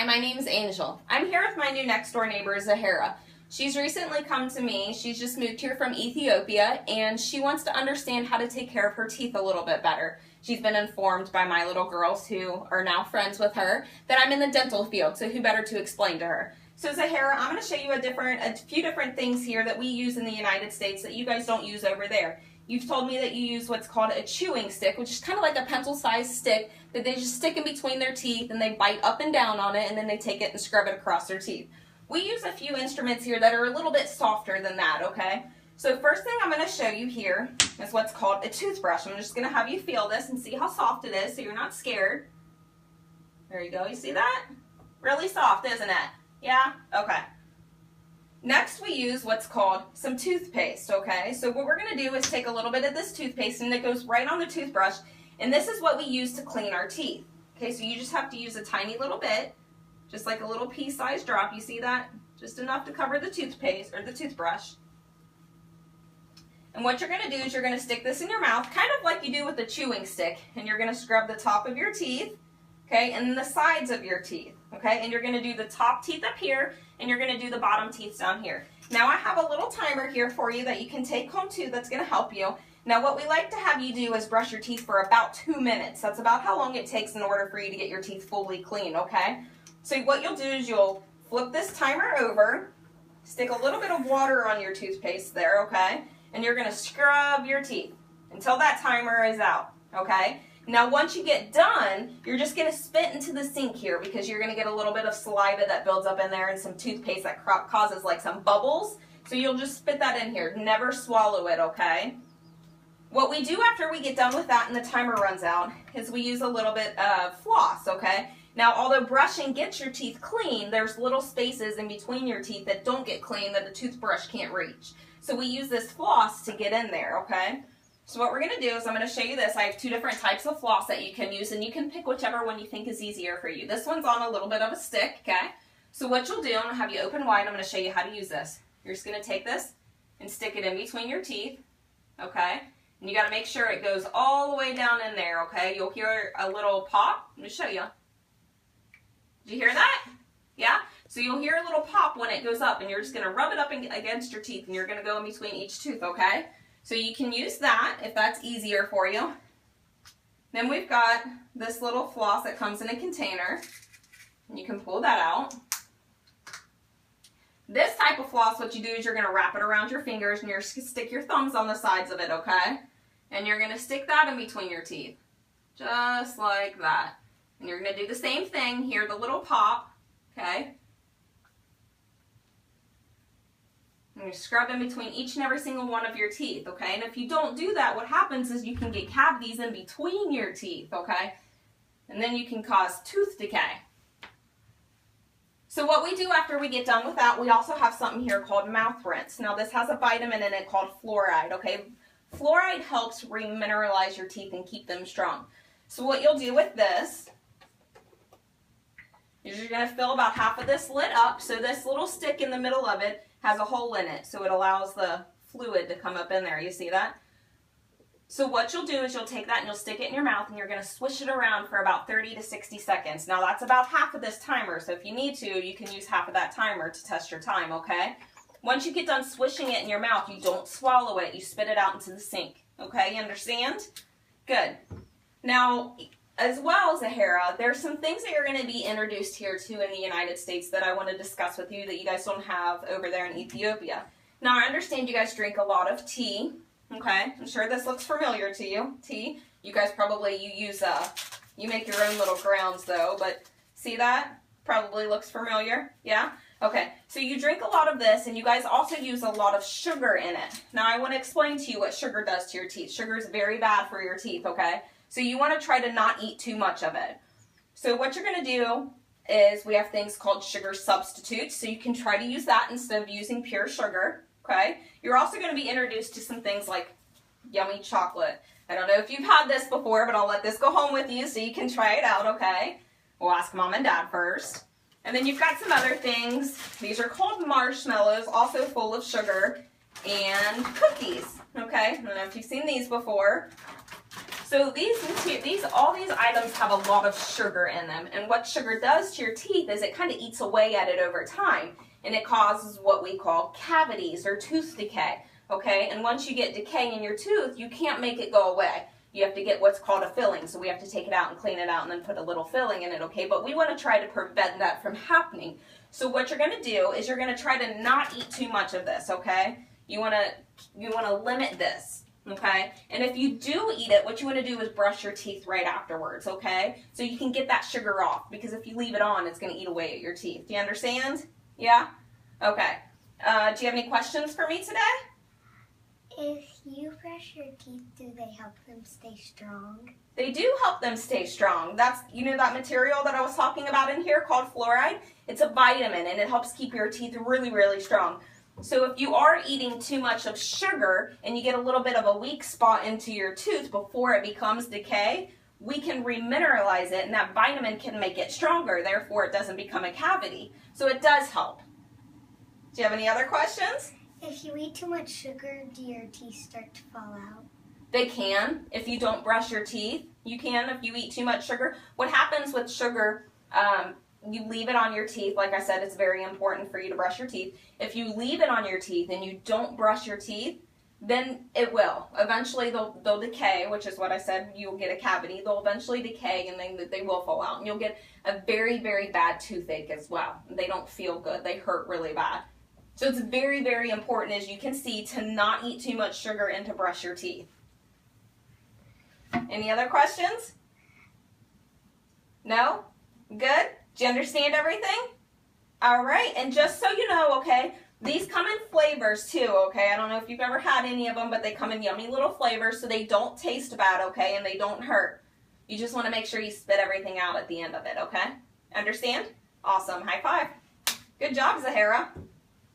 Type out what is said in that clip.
Hi, my name's Angel. I'm here with my new next door neighbor, Zahara. She's recently come to me. She's just moved here from Ethiopia, and she wants to understand how to take care of her teeth a little bit better. She's been informed by my little girls, who are now friends with her, that I'm in the dental field, so who better to explain to her? So Zahara, I'm going to show you a few different things here that we use in the United States that you guys don't use over there. You've told me that you use what's called a chewing stick, which is kind of like a pencil-sized stick that they just stick in between their teeth and they bite up and down on it, and then they take it and scrub it across their teeth. We use a few instruments here that are a little bit softer than that, okay? So first thing I'm going to show you here is what's called a toothbrush. I'm just going to have you feel this and see how soft it is so you're not scared. There you go. You see that? Really soft, isn't it? Yeah? Okay. Next, we use what's called some toothpaste, okay? So what we're going to do is take a little bit of this toothpaste, and it goes right on the toothbrush, and this is what we use to clean our teeth. Okay, so you just have to use a tiny little bit, just like a little pea-sized drop. You see that? Just enough to cover the toothpaste, or the toothbrush. And what you're going to do is you're going to stick this in your mouth, kind of like you do with the chewing stick, and you're going to scrub the top of your teeth, okay, and then the sides of your teeth, okay? And you're going to do the top teeth up here, and you're going to do the bottom teeth down here. Now I have a little timer here for you that you can take home too that's going to help you. Now what we like to have you do is brush your teeth for about 2 minutes. That's about how long it takes in order for you to get your teeth fully clean, okay? So what you'll do is you'll flip this timer over, stick a little bit of water on your toothpaste there, okay? And you're going to scrub your teeth until that timer is out, okay? Now once you get done, you're just going to spit into the sink here, because you're going to get a little bit of saliva that builds up in there and some toothpaste that causes like some bubbles. So you'll just spit that in here. Never swallow it, okay? What we do after we get done with that and the timer runs out is we use a little bit of floss, okay? Now although brushing gets your teeth clean, there's little spaces in between your teeth that don't get clean that the toothbrush can't reach. So we use this floss to get in there, okay? So what we're going to do is I'm going to show you this. I have 2 different types of floss that you can use, and you can pick whichever one you think is easier for you. This one's on a little bit of a stick, okay? So what you'll do, I'm going to have you open wide. I'm going to show you how to use this. You're just going to take this and stick it in between your teeth, okay? And you got to make sure it goes all the way down in there, okay? You'll hear a little pop. Let me show you. Did you hear that? Yeah? So you'll hear a little pop when it goes up, and you're just going to rub it up against your teeth, and you're going to go in between each tooth, okay? So you can use that if that's easier for you. Then we've got this little floss that comes in a container, and you can pull that out. This type of floss, what you do is you're going to wrap it around your fingers, and you're going to stick your thumbs on the sides of it, okay? And you're going to stick that in between your teeth, just like that. And you're going to do the same thing, hear the little pop, okay? And you scrub in between each and every single one of your teeth, okay? And if you don't do that, what happens is you can get cavities in between your teeth, okay? And then you can cause tooth decay. So what we do after we get done with that, we also have something here called mouth rinse. Now this has a vitamin in it called fluoride, okay? Fluoride helps remineralize your teeth and keep them strong. So what you'll do with this is you're going to fill about half of this lid up, so this little stick in the middle of it has a hole in it, so it allows the fluid to come up in there. You see that? So what you'll do is you'll take that and you'll stick it in your mouth, and you're going to swish it around for about 30 to 60 seconds. Now that's about half of this timer, so if you need to, you can use half of that timer to test your time, okay? Once you get done swishing it in your mouth, you don't swallow it, you spit it out into the sink, okay? You understand? Good. Now, as well, Zahara, there's some things that you're going to be introduced here to in the United States that I want to discuss with you that you guys don't have over there in Ethiopia. Now, I understand you guys drink a lot of tea, okay? I'm sure this looks familiar to you, tea. You guys probably, you make your own little grounds though, but see that? Probably looks familiar, yeah? Okay, so you drink a lot of this, and you guys also use a lot of sugar in it. Now, I want to explain to you what sugar does to your teeth. Sugar is very bad for your teeth, okay? So you want to try to not eat too much of it. So what you're going to do is we have things called sugar substitutes. So you can try to use that instead of using pure sugar. Okay. You're also going to be introduced to some things like yummy chocolate. I don't know if you've had this before, but I'll let this go home with you so you can try it out. Okay. We'll ask Mom and Dad first. And then you've got some other things. These are called marshmallows, also full of sugar, and cookies. Okay. I don't know if you've seen these before. So all these items have a lot of sugar in them, and what sugar does to your teeth is it kind of eats away at it over time, and it causes what we call cavities or tooth decay, okay? And once you get decay in your tooth, you can't make it go away. You have to get what's called a filling, so we have to take it out and clean it out and then put a little filling in it, okay? But we want to try to prevent that from happening. So what you're going to do is you're going to try to not eat too much of this, okay? You want to limit this. Okay, and if you do eat it, what you want to do is brush your teeth right afterwards, okay? So you can get that sugar off, because if you leave it on, it's going to eat away at your teeth. Do you understand? Yeah? Okay. Do you have any questions for me today? If you brush your teeth, do they help them stay strong? They do help them stay strong. That's, you know, that material that I was talking about in here called fluoride? It's a vitamin, and it helps keep your teeth really, really strong. So if you are eating too much of sugar and you get a little bit of a weak spot into your tooth before it becomes decay, we can remineralize it, and that vitamin can make it stronger. Therefore, it doesn't become a cavity. So it does help. Do you have any other questions? If you eat too much sugar, do your teeth start to fall out? They can. If you don't brush your teeth, you can if you eat too much sugar. What happens with sugar, you leave it on your teeth. Like I said, it's very important for you to brush your teeth. If you leave it on your teeth and you don't brush your teeth, then it will. Eventually they'll decay, which is what I said, you'll get a cavity. They'll eventually decay, and then they will fall out. And you'll get a very, very bad toothache as well. They don't feel good. They hurt really bad. So it's very, very important, as you can see, to not eat too much sugar and to brush your teeth. Any other questions? No? Good? Do you understand everything? All right, and just so you know, okay, these come in flavors too, okay? I don't know if you've ever had any of them, but they come in yummy little flavors, so they don't taste bad, okay, and they don't hurt. You just want to make sure you spit everything out at the end of it, okay? Understand? Awesome. High five. Good job, Zahara.